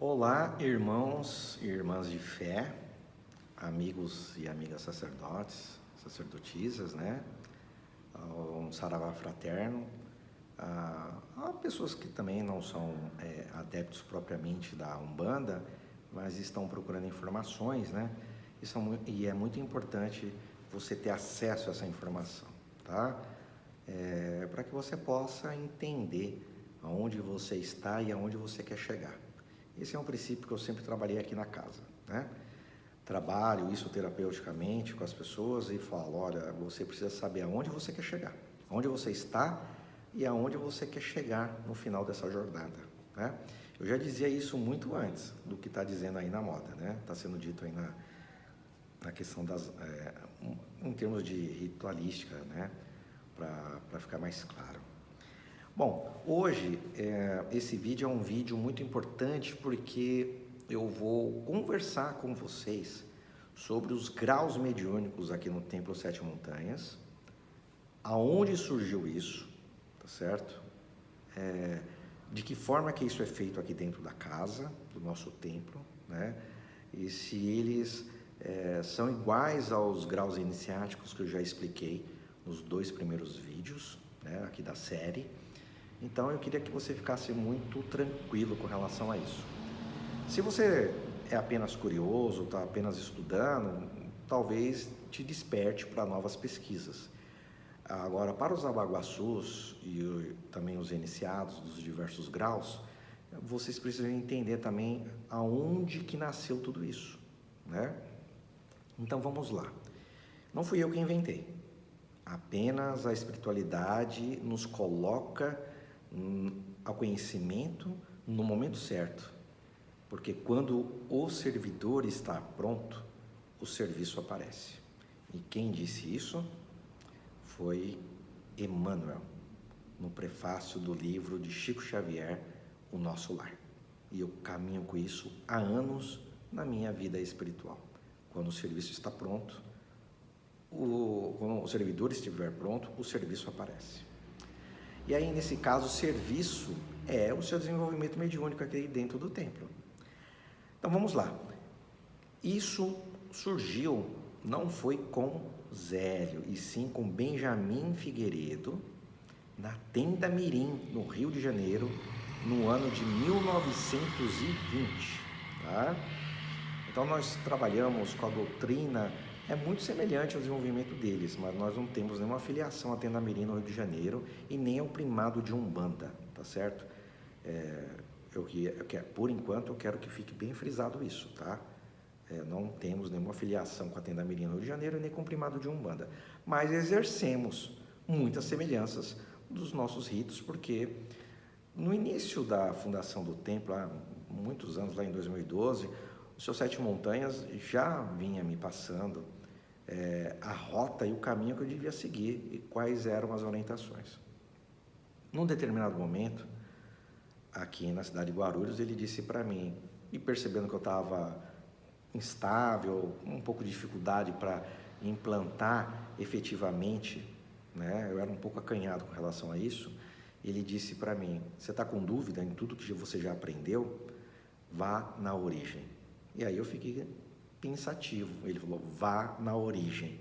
Olá, irmãos e irmãs de fé, amigos e amigas sacerdotes, sacerdotisas, né? Um saravá fraterno. Há pessoas que também não são adeptos propriamente da Umbanda, mas estão procurando informações, né? E é muito importante você ter acesso a essa informação, tá? Para que você possa entender aonde você está e aonde você quer chegar. Esse é um princípio que eu sempre trabalhei aqui na casa, né? Trabalho isso terapeuticamente com as pessoas e falo, olha, você precisa saber aonde você quer chegar, aonde você está e aonde você quer chegar no final dessa jornada, né? Eu já dizia isso muito antes do que está dizendo aí na moda, né? Está sendo dito aí na questão em termos de ritualística, né? Para ficar mais claro. Bom, hoje esse vídeo é um vídeo muito importante porque eu vou conversar com vocês sobre os graus mediúnicos aqui no Templo Sete Montanhas, aonde surgiu isso, tá certo? De que forma que isso é feito aqui dentro da casa, do nosso templo, né? E se eles são iguais aos graus iniciáticos que eu já expliquei nos 2 primeiros vídeos, né, aqui da série. Então eu queria que você ficasse muito tranquilo com relação a isso. Se você é apenas curioso, está apenas estudando, talvez te desperte para novas pesquisas. Agora, para os abaguaçus e também os iniciados dos diversos graus, vocês precisam entender também aonde que nasceu tudo isso, né? Então vamos lá. Não fui eu que inventei. Apenas a espiritualidade nos coloca ao conhecimento no momento certo, porque quando o servidor está pronto, o serviço aparece. E quem disse isso foi Emmanuel, no prefácio do livro de Chico Xavier, O Nosso Lar. E eu caminho com isso há anos na minha vida espiritual. Quando o serviço está pronto, quando o servidor estiver pronto, o serviço aparece. E aí, nesse caso, o serviço é o seu desenvolvimento mediúnico aqui dentro do templo. Então, vamos lá. Isso surgiu, não foi com Zélio, e sim com Benjamin Figueiredo, na Tenda Mirim, no Rio de Janeiro, no ano de 1920, tá? Então, nós trabalhamos com a doutrina, é muito semelhante ao desenvolvimento deles, mas nós não temos nenhuma filiação à Tenda Mirim no Rio de Janeiro e nem ao primado de Umbanda, tá certo? Por enquanto, eu quero que fique bem frisado isso, tá? Não temos nenhuma filiação com a Tenda Mirim no Rio de Janeiro e nem com o primado de Umbanda, mas exercemos muitas semelhanças dos nossos ritos, porque no início da fundação do templo, há muitos anos, lá em 2012, o seu Sete Montanhas já vinha me passando a rota e o caminho que eu devia seguir e quais eram as orientações. Num determinado momento, aqui na cidade de Guarulhos, ele disse para mim, e percebendo que eu estava instável, um pouco de dificuldade para implantar efetivamente, né? Eu era um pouco acanhado com relação a isso, ele disse para mim, você está com dúvida em tudo que você já aprendeu? Vá na origem. E aí eu fiquei pensativo, ele falou, vá na origem.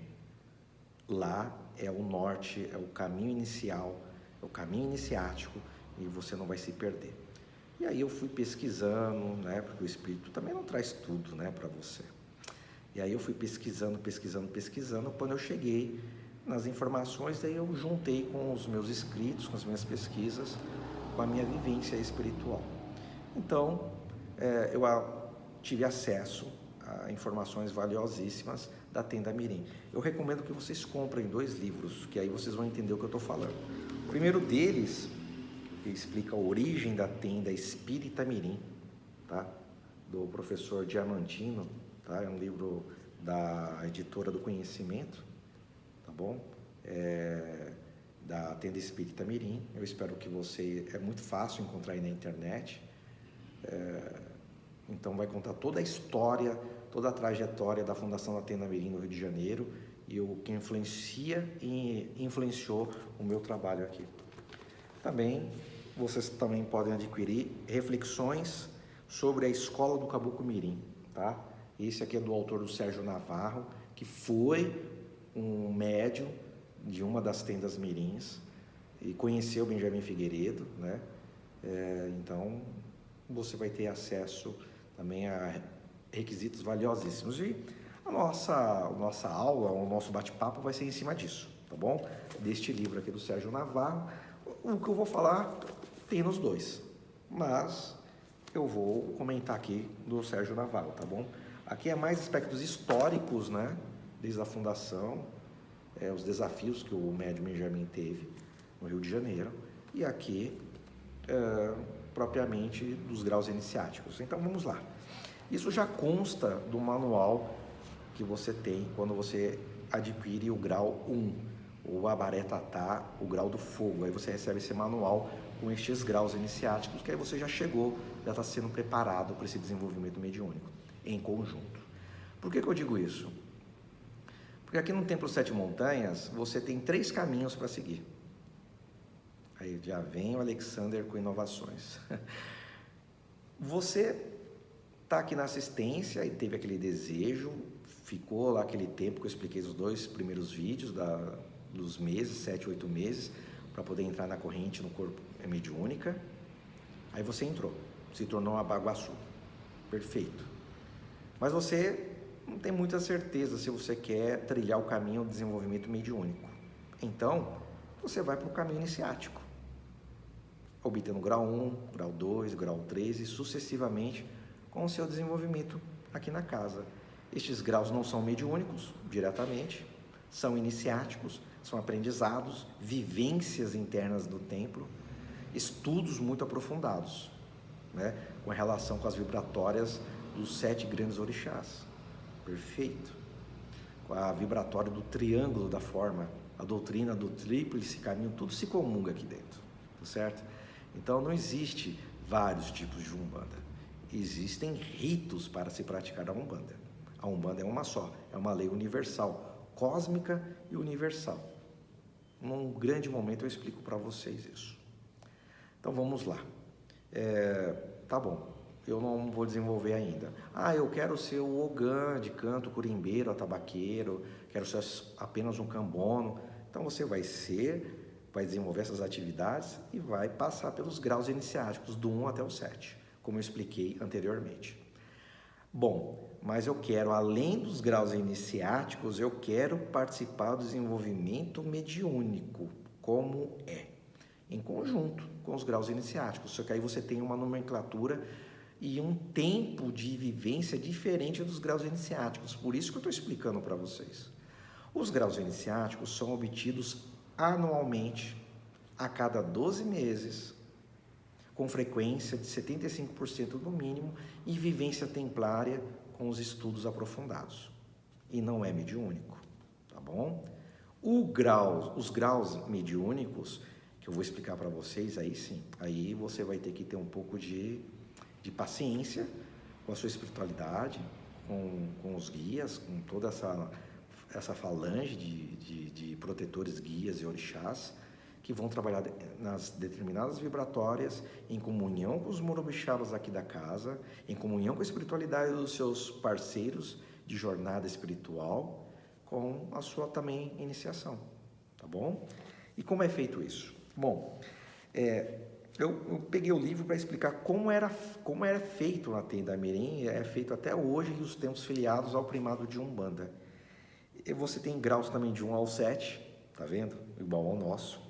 Lá é o norte, é o caminho inicial, é o caminho iniciático e você não vai se perder. E aí eu fui pesquisando, né, porque o Espírito também não traz tudo, né, para você. E aí eu fui pesquisando, quando eu cheguei nas informações, daí eu juntei com os meus escritos, com as minhas pesquisas, com a minha vivência espiritual. Então, eu tive acesso a informações valiosíssimas da Tenda Mirim. Eu recomendo que vocês comprem 2 livros, que aí vocês vão entender o que eu estou falando. O primeiro deles, que explica a origem da Tenda Espírita Mirim, tá? Do professor Diamantino, tá? É um livro da editora do Conhecimento, tá bom? Da Tenda Espírita Mirim. Eu espero que você... É muito fácil encontrar aí na internet. Então vai contar toda a história, toda a trajetória da fundação da Tenda Mirim no Rio de Janeiro e o que influenciou o meu trabalho aqui. Também, vocês também podem adquirir reflexões sobre a escola do Caboclo Mirim, tá? Esse aqui é do autor do Sérgio Navarro, que foi um médium de uma das tendas mirins e conheceu Benjamin Figueiredo, né? Então, você vai ter acesso também a requisitos valiosíssimos. E a nossa aula, o nosso bate-papo vai ser em cima disso, tá bom? Deste livro aqui do Sérgio Navarro. O que eu vou falar tem nos dois, mas eu vou comentar aqui do Sérgio Navarro, tá bom? Aqui é mais aspectos históricos, né? Desde a fundação, os desafios que o médium Benjamin teve no Rio de Janeiro, e aqui propriamente dos graus iniciáticos. Então vamos lá. Isso já consta do manual que você tem quando você adquire o grau 1, o Abaré Tatá, o grau do fogo. Aí você recebe esse manual com estes graus iniciáticos, que aí você já chegou, já está sendo preparado para esse desenvolvimento mediúnico em conjunto. Por que eu digo isso? Porque aqui no Templo Sete Montanhas você tem 3 caminhos para seguir. Aí já vem o Alexander com inovações. Você está aqui na assistência e teve aquele desejo, ficou lá aquele tempo que eu expliquei os 2 primeiros vídeos dos meses, 7, 8 meses, para poder entrar na corrente no corpo mediúnica. Aí você entrou, se tornou uma baguaçu. Perfeito. Mas você não tem muita certeza se você quer trilhar o caminho do desenvolvimento mediúnico. Então, você vai para o caminho iniciático, obtendo grau 1, grau 2, grau 3 e sucessivamente com o seu desenvolvimento aqui na casa. Estes graus não são mediúnicos diretamente, são iniciáticos, são aprendizados, vivências internas do templo, estudos muito aprofundados, né, com relação com as vibratórias dos 7 grandes orixás. Perfeito. Com a vibratória do triângulo da forma, a doutrina do tríplice caminho, tudo se comunga aqui dentro, tá certo? Então não existe vários tipos de Umbanda, existem ritos para se praticar a Umbanda. A Umbanda é uma só, é uma lei universal, cósmica e universal. Num grande momento eu explico para vocês isso. Então vamos lá. Tá bom, eu não vou desenvolver ainda. Eu quero ser o Ogã de canto, curimbeiro, atabaqueiro, quero ser apenas um cambono. Então você vai desenvolver essas atividades e vai passar pelos graus iniciáticos, do 1 até o 7, como eu expliquei anteriormente. Bom, mas eu quero, além dos graus iniciáticos, eu quero participar do desenvolvimento mediúnico, como em conjunto com os graus iniciáticos, só que aí você tem uma nomenclatura e um tempo de vivência diferente dos graus iniciáticos, por isso que eu estou explicando para vocês. Os graus iniciáticos são obtidos anualmente, a cada 12 meses, com frequência de 75% no mínimo e vivência templária com os estudos aprofundados. E não é mediúnico, tá bom? Os graus mediúnicos, que eu vou explicar para vocês, aí sim, aí você vai ter que ter um pouco de paciência com a sua espiritualidade, com os guias, com toda essa falange de protetores, guias e orixás, que vão trabalhar nas determinadas vibratórias, em comunhão com os morobixabas aqui da casa, em comunhão com a espiritualidade dos seus parceiros de jornada espiritual, com a sua também iniciação, tá bom? E como é feito isso? Bom, eu peguei o livro para explicar como era feito na Tenda Mirim, é feito até hoje e os tempos filiados ao primado de Umbanda. E você tem graus também de 1 ao 7, tá vendo? Igual ao nosso.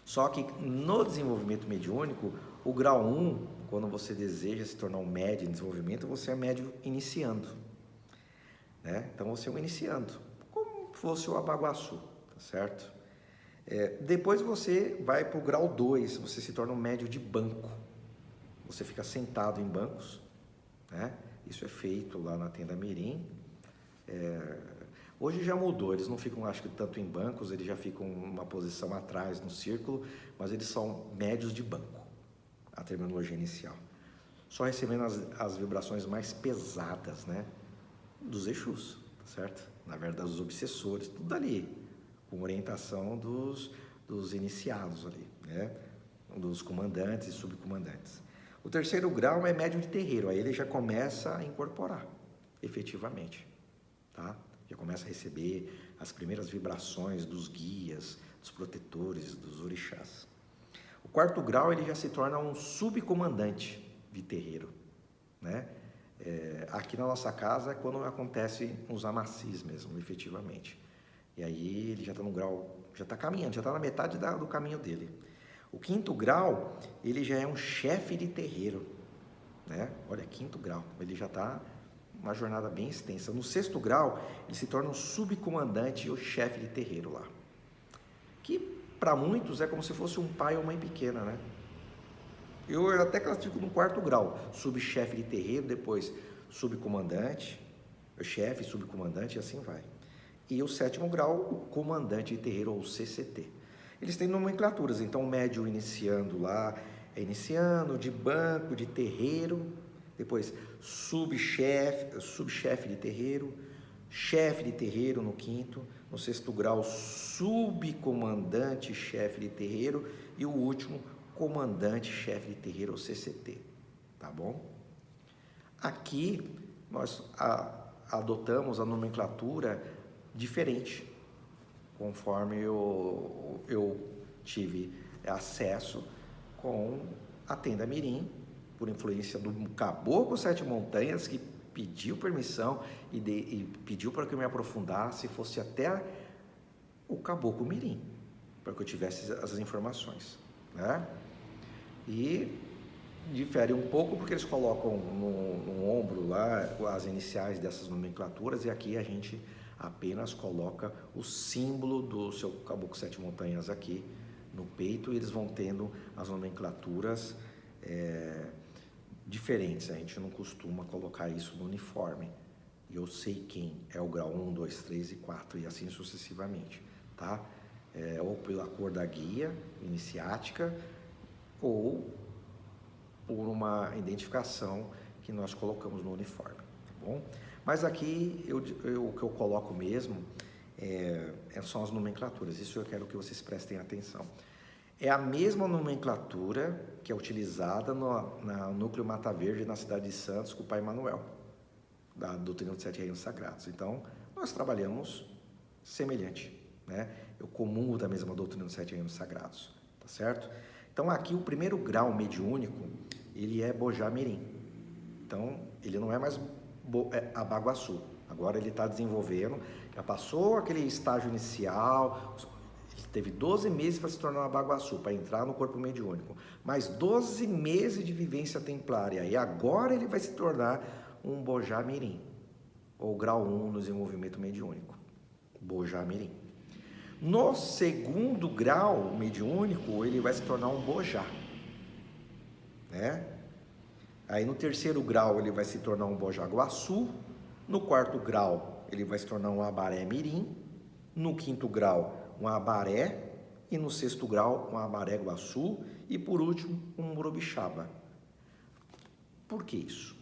Só que no desenvolvimento mediúnico, o grau 1, quando você deseja se tornar um médium em desenvolvimento, você é médium iniciando, né? Então você é um iniciando, como fosse o Abaguaçu, tá certo? Depois você vai para o grau 2, você se torna um médium de banco. Você fica sentado em bancos, né? Isso é feito lá na Tenda Mirim. Hoje já mudou, eles não ficam, acho que, tanto em bancos, eles já ficam uma posição atrás no círculo, mas eles são médios de banco, a terminologia inicial. Só recebendo as vibrações mais pesadas, né? Dos Exus, tá certo? Na verdade, dos obsessores, tudo ali, com orientação dos iniciados ali, né? Dos comandantes e subcomandantes. O terceiro grau é médium de terreiro, aí ele já começa a incorporar, efetivamente, tá? Já começa a receber as primeiras vibrações dos guias, dos protetores, dos orixás. O quarto grau ele já se torna um subcomandante de terreiro, né? Aqui na nossa casa é quando acontece os amacis mesmo, efetivamente. E aí ele já está no grau, já está caminhando, já está na metade do caminho dele. O quinto grau, ele já é um chefe de terreiro, né? Olha, quinto grau, ele já está uma jornada bem extensa. No sexto grau, ele se torna um subcomandante e o chefe de terreiro lá. Que para muitos é como se fosse um pai ou mãe pequena, né? Eu até classifico no quarto grau, subchefe de terreiro, depois subcomandante, chefe, subcomandante e assim vai. E o sétimo grau, o comandante de terreiro ou CCT. Eles têm nomenclaturas, então o médio iniciando lá é iniciando, de banco, de terreiro, depois subchefe de terreiro, chefe de terreiro no quinto, no sexto grau subcomandante chefe de terreiro e o último comandante chefe de terreiro ou CCT, tá bom? Aqui nós adotamos a nomenclatura diferente, conforme eu tive acesso com a Tenda Mirim, por influência do Caboclo Sete Montanhas, que pediu permissão e pediu para que eu me aprofundasse, fosse até o Caboclo Mirim, para que eu tivesse as informações, né? E difere um pouco porque eles colocam no ombro lá as iniciais dessas nomenclaturas e aqui a gente apenas coloca o símbolo do seu Caboclo Sete Montanhas aqui no peito e eles vão tendo as nomenclaturas diferentes. A gente não costuma colocar isso no uniforme. Eu sei quem é o grau 1, 2, 3 e 4 e assim sucessivamente, tá? Ou pela cor da guia iniciática ou por uma identificação que nós colocamos no uniforme, tá bom? Mas aqui o que eu coloco mesmo são as nomenclaturas, isso eu quero que vocês prestem atenção. É a mesma nomenclatura que é utilizada no Núcleo Mata Verde na cidade de Santos com o Pai Manuel, da doutrina dos Sete Reinos Sagrados. Então, nós trabalhamos semelhante, né? Eu comungo da mesma doutrina dos Sete Reinos Sagrados, tá certo? Então aqui o primeiro grau mediúnico, ele é Bojá Mirim. Então ele não é mais Abaguaçu. Agora ele está desenvolvendo, já passou aquele estágio inicial, ele teve 12 meses para se tornar um Abaguaçu, para entrar no corpo mediúnico. Mais 12 meses de vivência templária. E agora ele vai se tornar um Bojá Mirim, ou grau 1 no desenvolvimento mediúnico. Bojá Mirim. No segundo grau mediúnico, ele vai se tornar um Bojá, né? Aí no terceiro grau ele vai se tornar um Bojaguaçu, no quarto grau ele vai se tornar um Abaré Mirim, no quinto grau um Abaré e no sexto grau um Abaré Guaçu e por último um Morobixaba. Por que isso?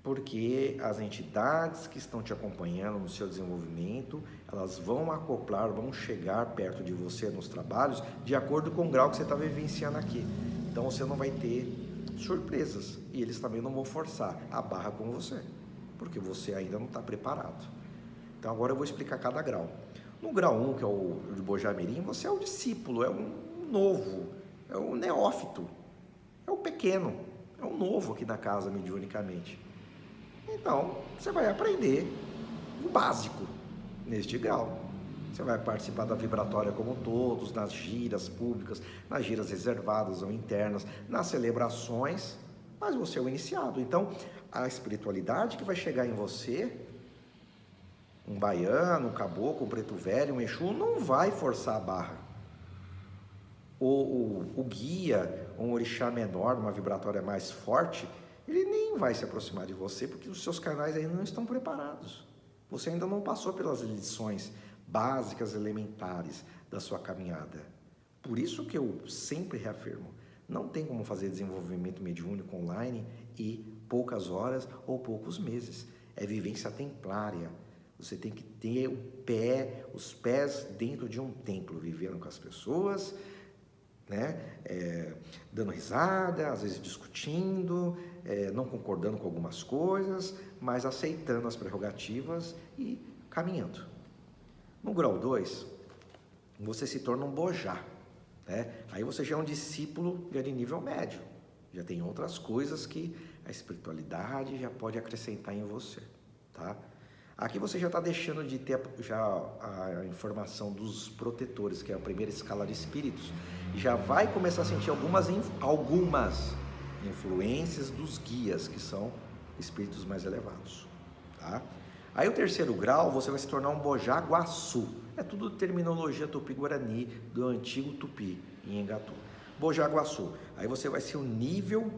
Porque as entidades que estão te acompanhando no seu desenvolvimento, elas vão acoplar, vão chegar perto de você nos trabalhos de acordo com o grau que você está vivenciando aqui. Então você não vai ter surpresas e eles também não vão forçar a barra com você, porque você ainda não está preparado. Então agora eu vou explicar cada grau. No grau 1, que é o de Bojá Mirim, você é o discípulo, é um novo, é o neófito, é o pequeno, é o novo aqui na casa mediunicamente. Então, você vai aprender o básico neste grau. Você vai participar da vibratória como todos, nas giras públicas, nas giras reservadas ou internas, nas celebrações, mas você é o iniciado. Então, a espiritualidade que vai chegar em você, um baiano, um caboclo, um preto velho, um exu, não vai forçar a barra. O guia, um orixá menor, uma vibratória mais forte, ele nem vai se aproximar de você porque os seus canais ainda não estão preparados. Você ainda não passou pelas lições básicas, elementares da sua caminhada. Por isso que eu sempre reafirmo, não tem como fazer desenvolvimento mediúnico online em poucas horas ou poucos meses. É vivência templária. Você tem que ter os pés dentro de um templo, vivendo com as pessoas, né? Dando risada, às vezes discutindo, não concordando com algumas coisas, mas aceitando as prerrogativas e caminhando. No grau 2, você se torna um bojá, né? Aí você já é um discípulo de nível médio, já tem outras coisas que a espiritualidade já pode acrescentar em você, tá? Aqui você já está deixando de ter já a informação dos protetores, que é a primeira escala de espíritos, e já vai começar a sentir algumas influências dos guias, que são espíritos mais elevados, tá? Aí o terceiro grau, você vai se tornar um Bojá Guaçu. É tudo terminologia tupi-guarani, do antigo tupi, em Engatu. Bojá Guaçu. Aí você vai ser um nível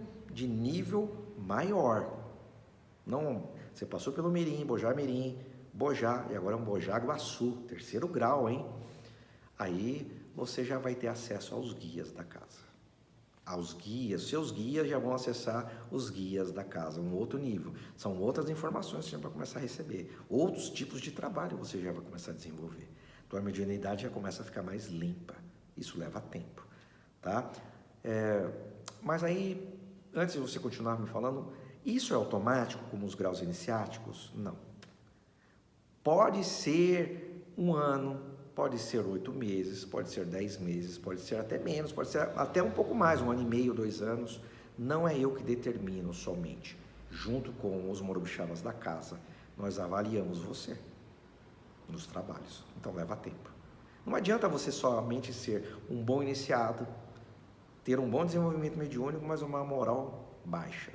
maior. Não, você passou pelo Mirim, Bojá Mirim, Bojá, e agora é um Bojá Guaçu, terceiro grau, hein? Aí você já vai ter acesso aos guias da casa. Aos guias, seus guias já vão acessar os guias da casa, um outro nível. São outras informações que você vai começar a receber. Outros tipos de trabalho você já vai começar a desenvolver. Tua mediunidade já começa a ficar mais limpa. Isso leva tempo, tá? Mas aí, antes de você continuar me falando, isso é automático, como os graus iniciáticos? Não. Pode ser um ano, pode ser 8 meses, pode ser 10 meses, pode ser até menos, pode ser até um pouco mais, 1 ano e meio, 2 anos. Não é eu que determino somente. Junto com os morubixabas da casa, nós avaliamos você nos trabalhos. Então leva tempo. Não adianta você somente ser um bom iniciado, ter um bom desenvolvimento mediúnico, mas uma moral baixa.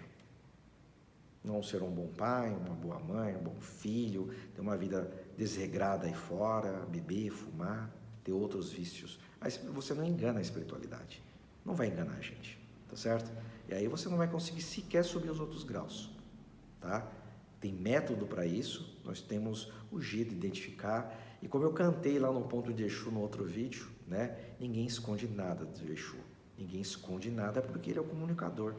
Não ser um bom pai, uma boa mãe, um bom filho, ter uma vida desregrada aí fora, beber, fumar, ter outros vícios. Aí você não engana a espiritualidade. Não vai enganar a gente, tá certo? E aí você não vai conseguir sequer subir os outros graus, tá? Tem método para isso, nós temos o jeito de identificar. E como eu cantei lá no ponto de Exu no outro vídeo, né? Ninguém esconde nada do Exu. Ninguém esconde nada porque ele é o comunicador.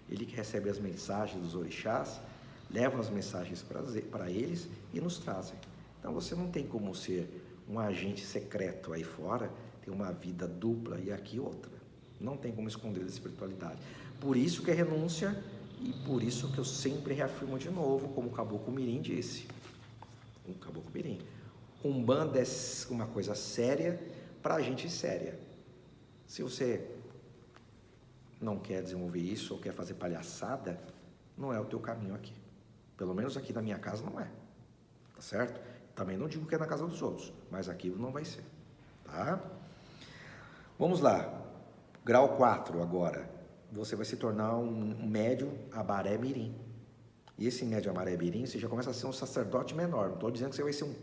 Ele que recebe as mensagens dos orixás, leva as mensagens para eles e nos trazem. Então você não tem como ser um agente secreto aí fora, ter uma vida dupla e aqui outra. Não tem como esconder da espiritualidade. Por isso que é renúncia e por isso que eu sempre reafirmo de novo, como o Caboclo Mirim disse. O Caboclo Mirim. Umbanda é uma coisa séria para gente séria. Se você não quer desenvolver isso ou quer fazer palhaçada, não é o teu caminho aqui. Pelo menos aqui na minha casa não é. Tá certo? Também não digo que é na casa dos outros, mas aqui não vai ser. Tá? Vamos lá. Grau 4 agora. Você vai se tornar um médium Abaré Mirim. E esse médium Abaré Mirim, você já começa a ser um sacerdote menor. Não estou dizendo que você vai ser um...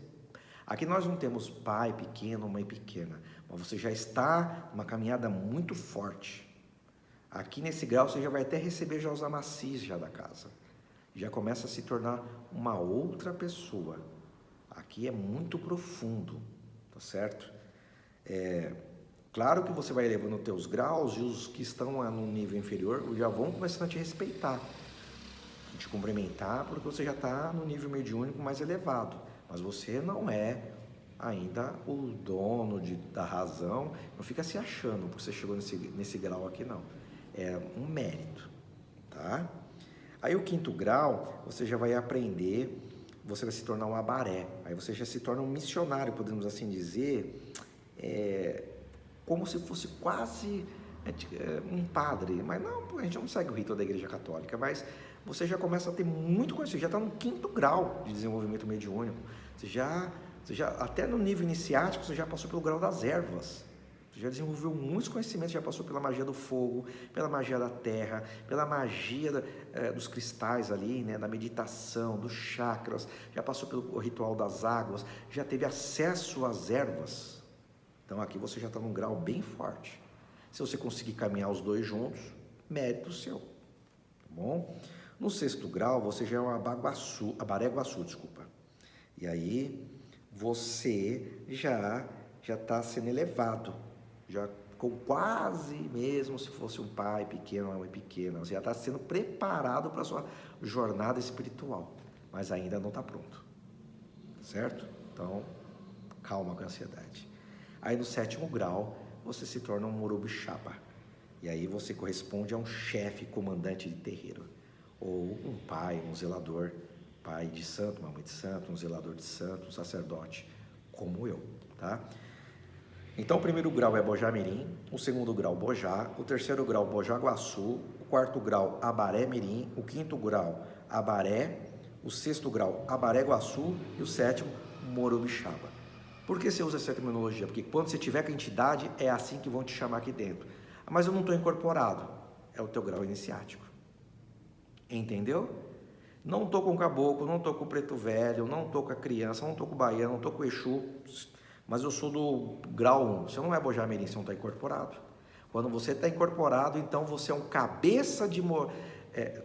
Aqui nós não temos pai pequeno, mãe pequena. Mas você já está numa caminhada muito forte. Aqui nesse grau você já vai até receber já os amacis já da casa. Já começa a se tornar uma outra pessoa. Aqui é muito profundo, tá certo? Claro que você vai elevando os teus graus e os que estão no nível inferior já vão começando a te respeitar, te cumprimentar, porque você já está no nível mediúnico mais elevado. Mas você não é ainda o dono da razão, não fica se achando porque você chegou nesse grau aqui, não. É um mérito, tá? Aí o 5º grau, você já vai aprender, você vai se tornar um abaré, aí você já se torna um missionário, podemos assim dizer, como se fosse quase um padre, mas não, a gente não segue o rito da Igreja Católica, mas você já começa a ter muito conhecimento, já está no 5º grau de desenvolvimento mediúnico, você já, até no nível iniciático, você já passou pelo grau das ervas, você já desenvolveu muitos conhecimentos, já passou pela magia do fogo, pela magia da terra, pela magia dos cristais ali, né, da meditação, dos chakras, já passou pelo ritual das águas, já teve acesso às ervas. Então aqui você já está num grau bem forte. Se você conseguir caminhar os dois juntos, mérito seu, tá bom? No 6º grau, você já é um Abaré Guaçu, desculpa. E aí você já está sendo elevado, já com quase mesmo se fosse um pai pequeno, uma mãe pequena, você já está sendo preparado para a sua jornada espiritual, mas ainda não está pronto, certo? Então, calma com a ansiedade. Aí no 7º grau, você se torna um morubixaba. E aí você corresponde a um chefe, comandante de terreiro, ou um pai, um zelador, pai de santo, mamãe de santo, um zelador de santo, um sacerdote, como eu, tá? Então o primeiro grau é Bojá Mirim, o segundo grau Bojá, o terceiro grau Bojá Guaçu, o quarto grau Abaré Mirim, o quinto grau Abaré, o sexto grau Abaré Guaçu e o sétimo Morubixaba. Por que você usa essa terminologia? Porque quando você tiver com a entidade, é assim que vão te chamar aqui dentro. Mas eu não estou incorporado, é o teu grau iniciático. Entendeu? Não estou com o caboclo, não estou com o preto velho, não estou com a criança, não estou com o baiano, não estou com o Exu, mas eu sou do grau 1. Você não é Bojá Mirim, você não está incorporado. Quando você está incorporado, então você é um cabeça de...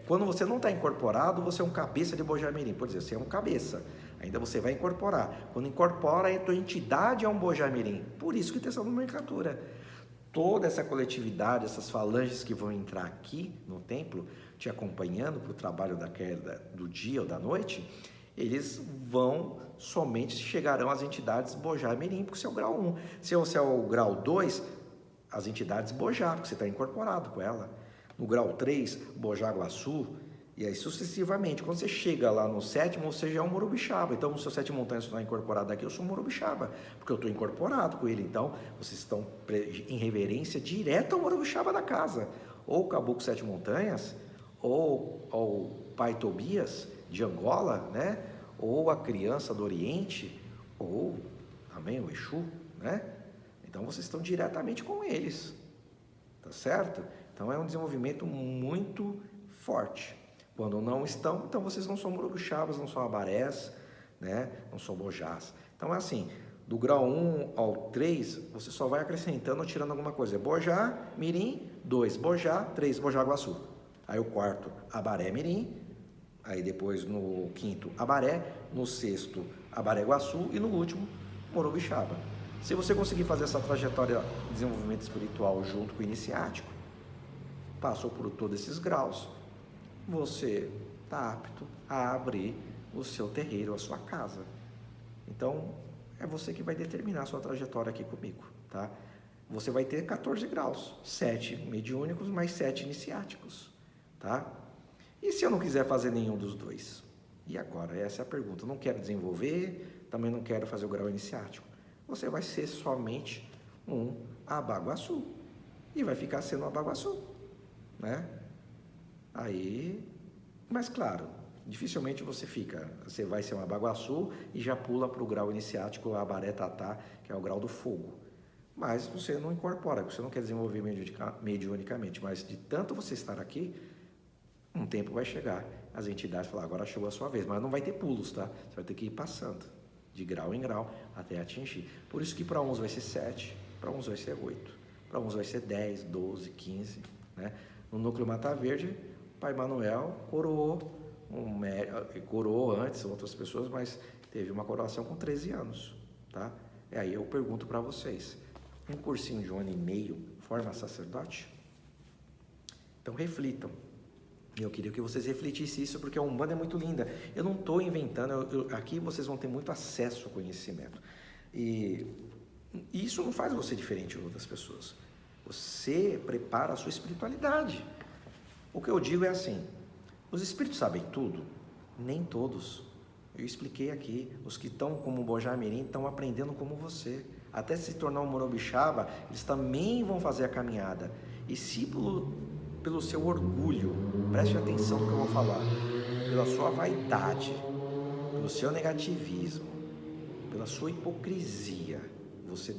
quando você não está incorporado, você é um cabeça de Bojá Mirim. Por dizer, você é um cabeça. Ainda você vai incorporar. Quando incorpora, a tua entidade é um Bojá Mirim. Por isso que tem essa nomenclatura. Toda essa coletividade, essas falanges que vão entrar aqui no templo, te acompanhando para o trabalho do dia ou da noite, eles vão somente chegarão às entidades Bojá Mirim, porque você é o grau 1. Se você é o grau 2, as entidades Bojá, porque você está incorporado com ela. No grau 3, Bojá Guaçu, e aí sucessivamente. Quando você chega lá no sétimo, você já é um Morubixaba. Então, se o sete montanhas está incorporado aqui, eu sou um Morubixaba, porque eu estou incorporado com ele. Então, vocês estão em reverência direta ao Morubixaba da casa. Ou o Caboclo Sete Montanhas, ou o Pai Tobias, de Angola, né? Ou a criança do Oriente, ou também o Exu, né? Então, vocês estão diretamente com eles, tá certo? Então, é um desenvolvimento muito forte. Quando não estão, então vocês não são Morubixabas, não são Abarés, né? Não são Bojás. Então é assim, do grau 1 ao 3, você só vai acrescentando ou tirando alguma coisa. Bojá, Mirim, 2, Bojá, 3, Bojá Guaçu. Aí o quarto, Abaré Mirim, aí depois no quinto, Abaré, no sexto, Abaré Guaçu e no último, Morubixaba. Se você conseguir fazer essa trajetória de desenvolvimento espiritual junto com o iniciático, passou por todos esses graus, você está apto a abrir o seu terreiro, a sua casa. Então, é você que vai determinar a sua trajetória aqui comigo, tá? Você vai ter 14 graus, 7 mediúnicos mais 7 iniciáticos, tá? E se eu não quiser fazer nenhum dos dois? E agora? Essa é a pergunta. Eu não quero desenvolver, também não quero fazer o grau iniciático. Você vai ser somente um Abaguaçu e vai ficar sendo um Abaguaçu, né? Aí, mas claro, dificilmente você vai ser um Abaguaçu e já pula para o grau iniciático, o Abaré Tatá, que é o grau do fogo. Mas você não incorpora, você não quer desenvolver mediunicamente, mas de tanto você estar aqui, um tempo vai chegar, as entidades falam, agora chegou a sua vez, mas não vai ter pulos, tá? Você vai ter que ir passando, de grau em grau, até atingir. Por isso que para uns vai ser 7, para uns vai ser 8, para uns vai ser 10, 12, 15, né? No núcleo Mata Verde, Pai Manuel coroou antes outras pessoas, mas teve uma coroação com 13 anos, tá? E aí eu pergunto para vocês, um cursinho de 1 ano e meio forma sacerdote? Então reflitam. Eu queria que vocês refletissem isso, porque a Umbanda é muito linda. Eu não estou inventando, aqui vocês vão ter muito acesso ao conhecimento. E isso não faz você diferente de outras pessoas. Você prepara a sua espiritualidade. O que eu digo é assim, os espíritos sabem tudo? Nem todos. Eu expliquei aqui, os que estão como Bojá Mirim estão aprendendo como você. Até se tornar um Morubixaba, eles também vão fazer a caminhada. E se pelo seu orgulho, preste atenção no que eu vou falar, pela sua vaidade, pelo seu negativismo, pela sua hipocrisia, você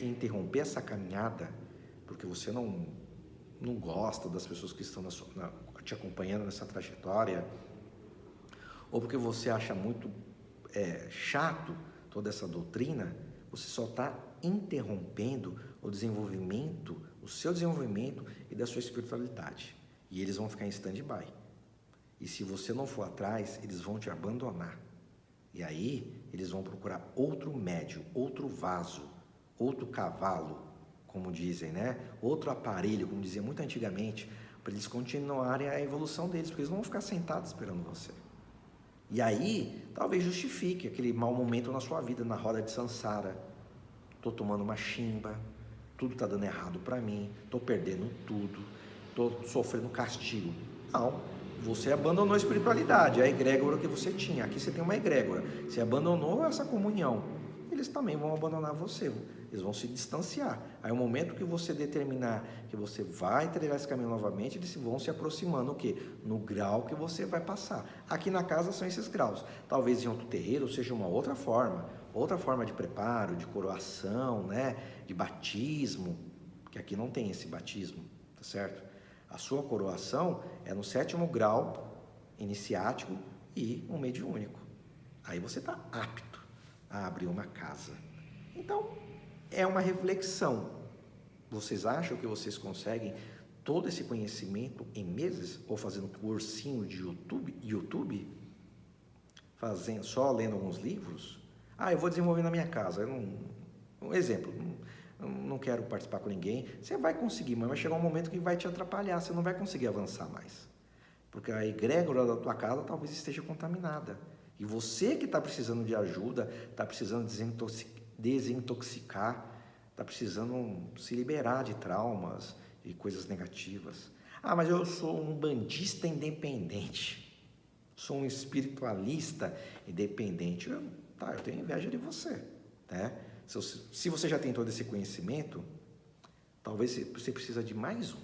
interromper essa caminhada, porque você não gosta das pessoas que estão te acompanhando nessa trajetória, ou porque você acha muito chato toda essa doutrina, você só está interrompendo o seu desenvolvimento e da sua espiritualidade. E eles vão ficar em stand-by. E se você não for atrás, eles vão te abandonar. E aí, eles vão procurar outro médio, outro vaso, outro cavalo, como dizem, né? Outro aparelho, como dizia muito antigamente, para eles continuarem a evolução deles, porque eles não vão ficar sentados esperando você. E aí, talvez justifique aquele mau momento na sua vida, na roda de Sansara. Estou tomando uma chimba, tudo está dando errado para mim, estou perdendo tudo, estou sofrendo castigo. Não, você abandonou a espiritualidade, a egrégora que você tinha. Aqui você tem uma egrégora, você abandonou essa comunhão, eles também vão abandonar você, eles vão se distanciar. Aí o momento que você determinar que você vai trilhar esse caminho novamente, eles vão se aproximando o quê? No grau que você vai passar. Aqui na casa são esses graus, talvez em outro terreiro seja uma outra forma de preparo, de coroação, né? De batismo, que aqui não tem esse batismo, tá certo? A sua coroação é no 7º grau iniciático e um mediúnico. Aí você está apto a abrir uma casa. Então, é uma reflexão. Vocês acham que vocês conseguem todo esse conhecimento em meses? Ou fazendo cursinho de YouTube? Fazendo, só lendo alguns livros? Eu vou desenvolver na minha casa. Um exemplo, não quero participar com ninguém. Você vai conseguir, mas vai chegar um momento que vai te atrapalhar. Você não vai conseguir avançar mais. Porque a egrégora da tua casa talvez esteja contaminada. E você que está precisando de ajuda, está precisando desintoxicar, está precisando se liberar de traumas e coisas negativas. Mas eu sou um bandista independente, sou um espiritualista independente. Eu tenho inveja de você, né? Se você já tem todo esse conhecimento, talvez você precisa de mais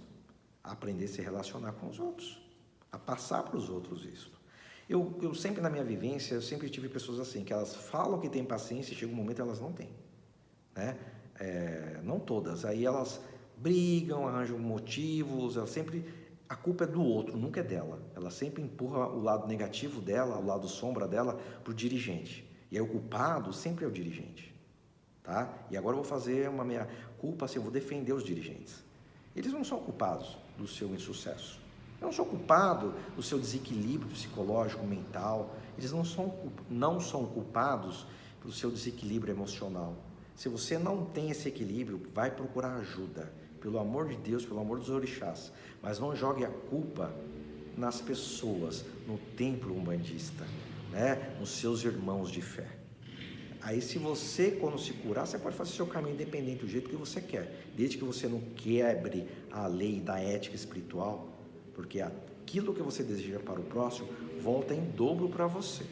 aprender a se relacionar com os outros, a passar para os outros isso. Eu sempre na minha vivência, eu sempre tive pessoas assim, que elas falam que têm paciência e chega um momento elas não têm, né? Não todas, aí elas brigam, arranjam motivos, a culpa é do outro, nunca é dela. Ela sempre empurra o lado negativo dela, o lado sombra dela para o dirigente. E aí o culpado sempre é o dirigente, tá? E agora eu vou fazer uma meia culpa, assim, eu vou defender os dirigentes. Eles não são culpados do seu insucesso. Eu não sou culpado do seu desequilíbrio psicológico, mental. Eles não são culpados do seu desequilíbrio emocional. Se você não tem esse equilíbrio, vai procurar ajuda. Pelo amor de Deus, pelo amor dos orixás. Mas não jogue a culpa nas pessoas, no templo umbandista, né? Nos seus irmãos de fé. Aí se você, quando se curar, você pode fazer seu caminho independente do jeito que você quer. Desde que você não quebre a lei da ética espiritual, porque aquilo que você deseja para o próximo volta em dobro para você.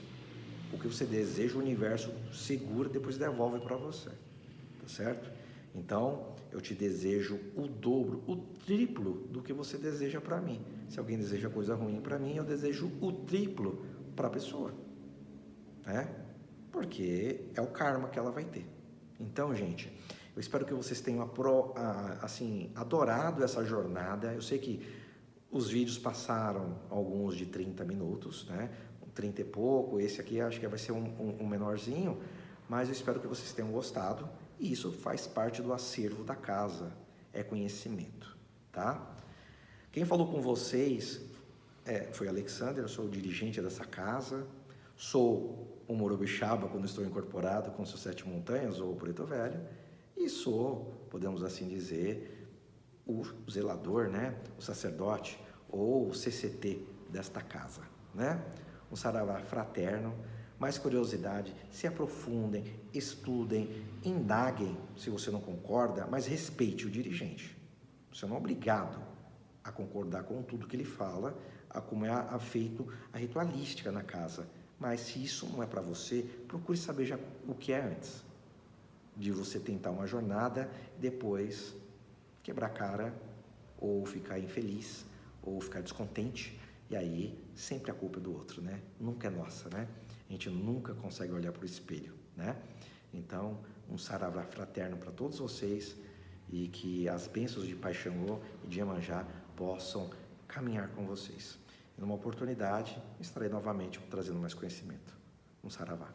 O que você deseja, o universo segura e depois devolve para você, tá certo? Então, eu te desejo o dobro, o triplo do que você deseja para mim. Se alguém deseja coisa ruim para mim, eu desejo o triplo para a pessoa, né? Porque é o karma que ela vai ter. Então, gente, eu espero que vocês tenham assim, adorado essa jornada. Eu sei que os vídeos passaram alguns de 30 minutos, né? 30 e pouco, esse aqui acho que vai ser um menorzinho, mas eu espero que vocês tenham gostado, e isso faz parte do acervo da casa, é conhecimento, tá? Quem falou com vocês foi Alexander, eu sou o dirigente dessa casa, sou o Morubixaba quando estou incorporado com os 7 montanhas, ou o Preto Velho, e sou, podemos assim dizer, o zelador, né? O sacerdote ou o CCT desta casa, né? Um saravá fraterno. Mais curiosidade, se aprofundem, estudem, indaguem se você não concorda, mas respeite o dirigente. Você não é obrigado a concordar com tudo que ele fala, a como é feito a ritualística na casa. Mas se isso não é para você, procure saber já o que é antes de você tentar uma jornada e depois quebrar a cara, ou ficar infeliz, ou ficar descontente, e aí sempre a culpa é do outro, né? Nunca é nossa, né? A gente nunca consegue olhar para o espelho, né? Então, um saravá fraterno para todos vocês, e que as bênçãos de Pai Xangô e de Iemanjá possam caminhar com vocês. Em uma oportunidade, estarei novamente trazendo mais conhecimento. Um saravá.